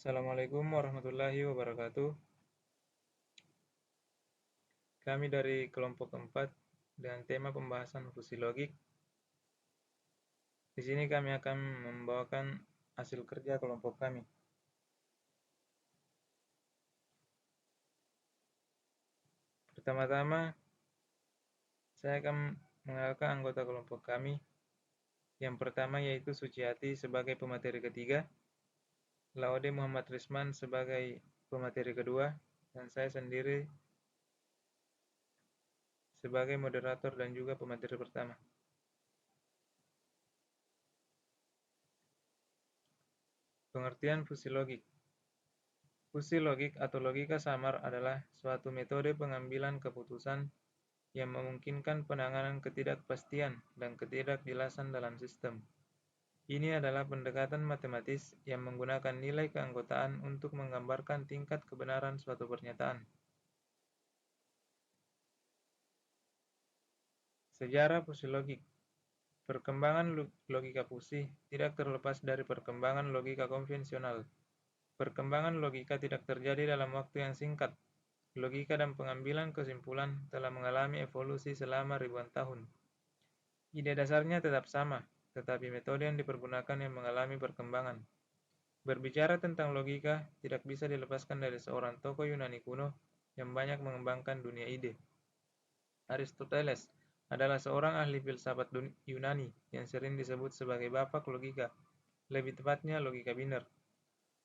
Assalamualaikum warahmatullahi wabarakatuh. Kami dari kelompok 4 dengan tema pembahasan fungsi logik. Di sini kami akan membawakan hasil kerja kelompok kami. Pertama-tama, saya akan mengenalkan anggota kelompok kami. Yang pertama yaitu Suciati sebagai pemateri ketiga, Laude Muhammad Risman sebagai pemateri kedua, dan saya sendiri sebagai moderator dan juga pemateri pertama. Pengertian fungsi logik. Fungsi logik atau logika samar adalah suatu metode pengambilan keputusan yang memungkinkan penanganan ketidakpastian dan ketidakjelasan dalam sistem. Ini adalah pendekatan matematis yang menggunakan nilai keanggotaan untuk menggambarkan tingkat kebenaran suatu pernyataan. Sejarah fungsi logik. Perkembangan logika fungsi tidak terlepas dari perkembangan logika konvensional. Perkembangan logika tidak terjadi dalam waktu yang singkat. Logika dan pengambilan kesimpulan telah mengalami evolusi selama ribuan tahun. Ide dasarnya tetap sama, tetapi metode yang dipergunakan yang mengalami perkembangan. Berbicara tentang logika tidak bisa dilepaskan dari seorang tokoh Yunani kuno yang banyak mengembangkan dunia ide. Aristoteles adalah seorang ahli filsafat Yunani yang sering disebut sebagai bapak logika, lebih tepatnya logika biner.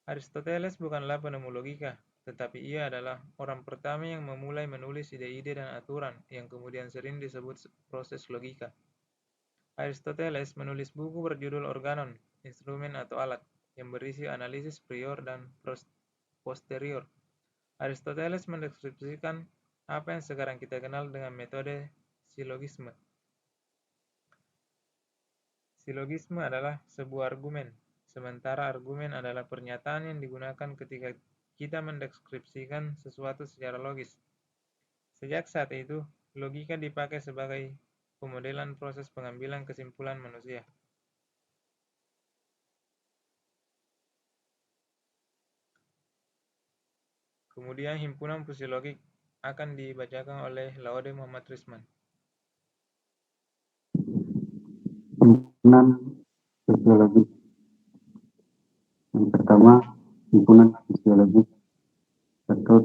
Aristoteles bukanlah penemu logika, tetapi ia adalah orang pertama yang memulai menulis ide-ide dan aturan yang kemudian sering disebut proses logika. Aristoteles menulis buku berjudul Organon, Instrumen atau Alat, yang berisi analisis prior dan posterior. Aristoteles mendeskripsikan apa yang sekarang kita kenal dengan metode silogisme. Silogisme adalah sebuah argumen, sementara argumen adalah pernyataan yang digunakan ketika kita mendeskripsikan sesuatu secara logis. Sejak saat itu, logika dipakai sebagai pemodelan proses pengambilan kesimpulan manusia. Kemudian himpunan fungsi logik akan dibacakan oleh Laude Muhammad Risman. Himpunan sosiologi. Yang pertama, himpunan sosiologi atau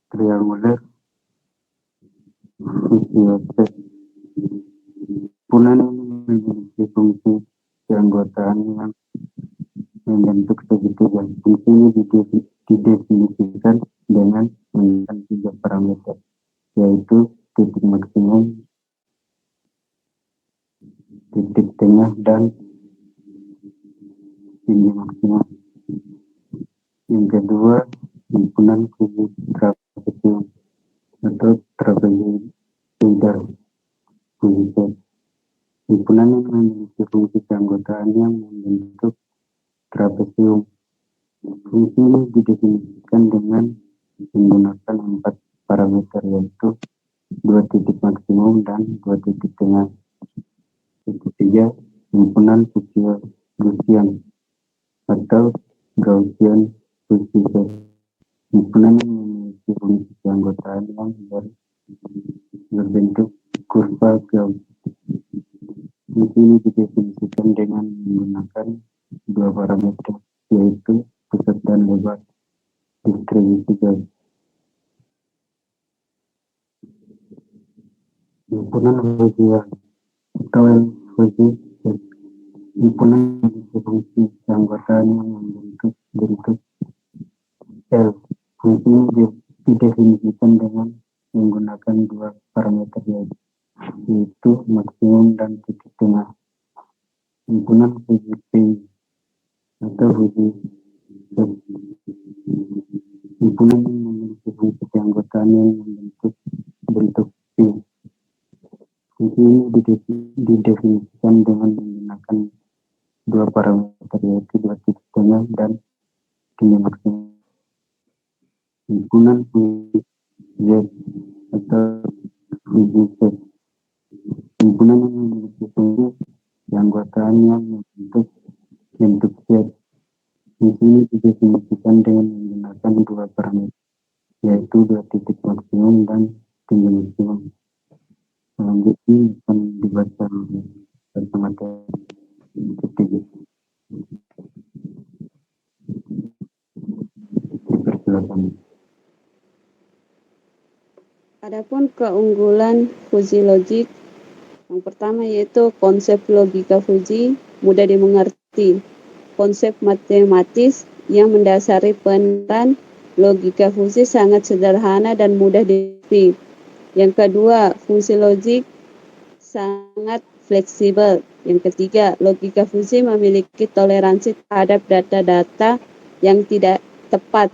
triangular fisiologi. Himpunan ini memiliki fungsi keanggotaan yang membentuk segitiga. Fungsi ini didefinisikan dengan menggunakan 3 parameter, yaitu titik maksimum, titik tengah, dan tinggi maksimum. Yang kedua, himpunan kubu trapesium atau trapezoidal fungsi. Himpunan yang memiliki fungsi keanggotaan yang membentuk trapesium. Fungsi ini didefinisikan dengan menggunakan 4 parameter, yaitu 2 titik maksimum dan 2 titik tengah. Yang ketiga, himpunan Gaussian atau Gaussian fungsi. Himpunan yang memiliki fungsi keanggotaan yang berbentuk kurva Gauss. Fungsi ini didefinisikan dengan menggunakan 2 parameter, yaitu pusat dan lebar distribusi Gauss. Himpunan Gaussian atau LHC. Himpunan memiliki fungsi keanggotaan yang membentuk bentuk L. Fungsi ini didefinisikan dengan menggunakan 2 parameter, yaitu maksimum dan titik tengah. Himpunan fungsi P atau fungsi Z. Himpunan yang memiliki fungsi keanggotaan yang membentuk bentuk P. Fungsi ini didefinisikan dengan menggunakan 2 parameter, yaitu 2 titik tengah dan tinggi maksimum. Himpunan fungsi Z atau fungsi Z. Himpunan yang memiliki fungsi keanggotaan yang membentuk Z. Fungsi ini didefinisikan dengan menggunakan dua parameter, yaitu dua titik maksimum dan tinggi maksimum. Selanjutnya akan dibaca bersama-sama. Dipersilakan. Adapun keunggulan fuzzy logic, yang pertama yaitu konsep logika fuzzy mudah dimengerti. Konsep matematis yang mendasari penerapan logika fuzzy sangat sederhana dan mudah dimengerti. Yang kedua, fungsi logik sangat fleksibel. Yang ketiga, logika fuzzy memiliki toleransi terhadap data-data yang tidak tepat.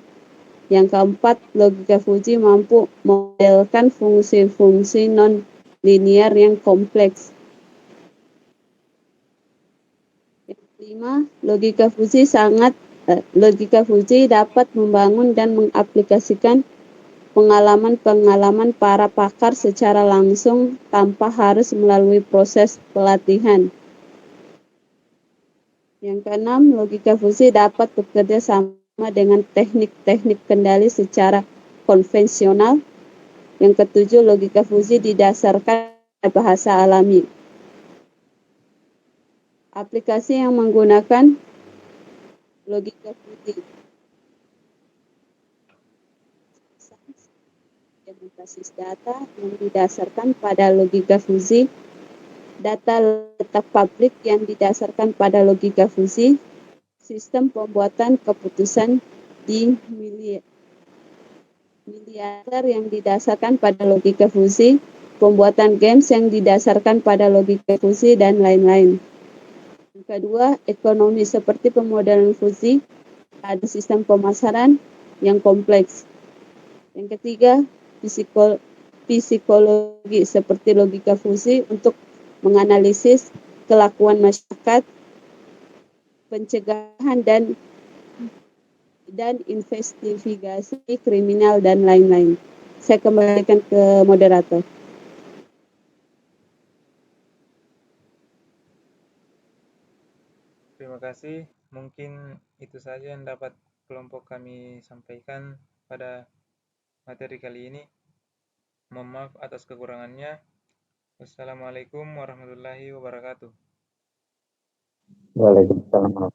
Yang keempat, logika fuzzy mampu memodelkan fungsi-fungsi non-linear yang kompleks. Yang kelima, logika fuzzy dapat membangun dan mengaplikasikan pengalaman-pengalaman para pakar secara langsung tanpa harus melalui proses pelatihan. Yang keenam, logika fuzzy dapat bekerja sama dengan teknik-teknik kendali secara konvensional. Yang ketujuh, logika fuzzy didasarkan pada bahasa alami. Aplikasi yang menggunakan logika fuzzy: basis data yang didasarkan pada logika fuzzy, data letak publik yang didasarkan pada logika fuzzy, sistem pembuatan keputusan di miliarder yang didasarkan pada logika fuzzy, pembuatan games yang didasarkan pada logika fuzzy, dan lain-lain. Yang kedua, ekonomi seperti pemodelan fuzzy, ada sistem pemasaran yang kompleks. Yang ketiga, psikologi seperti logika fuzzy untuk menganalisis kelakuan masyarakat, pencegahan dan investigasi kriminal dan lain-lain. Saya kembalikan ke moderator. Terima kasih. Mungkin itu saja yang dapat kelompok kami sampaikan pada materi kali ini. Mohon maaf atas kekurangannya. Wassalamualaikum warahmatullahi wabarakatuh. Waalaikumsalam.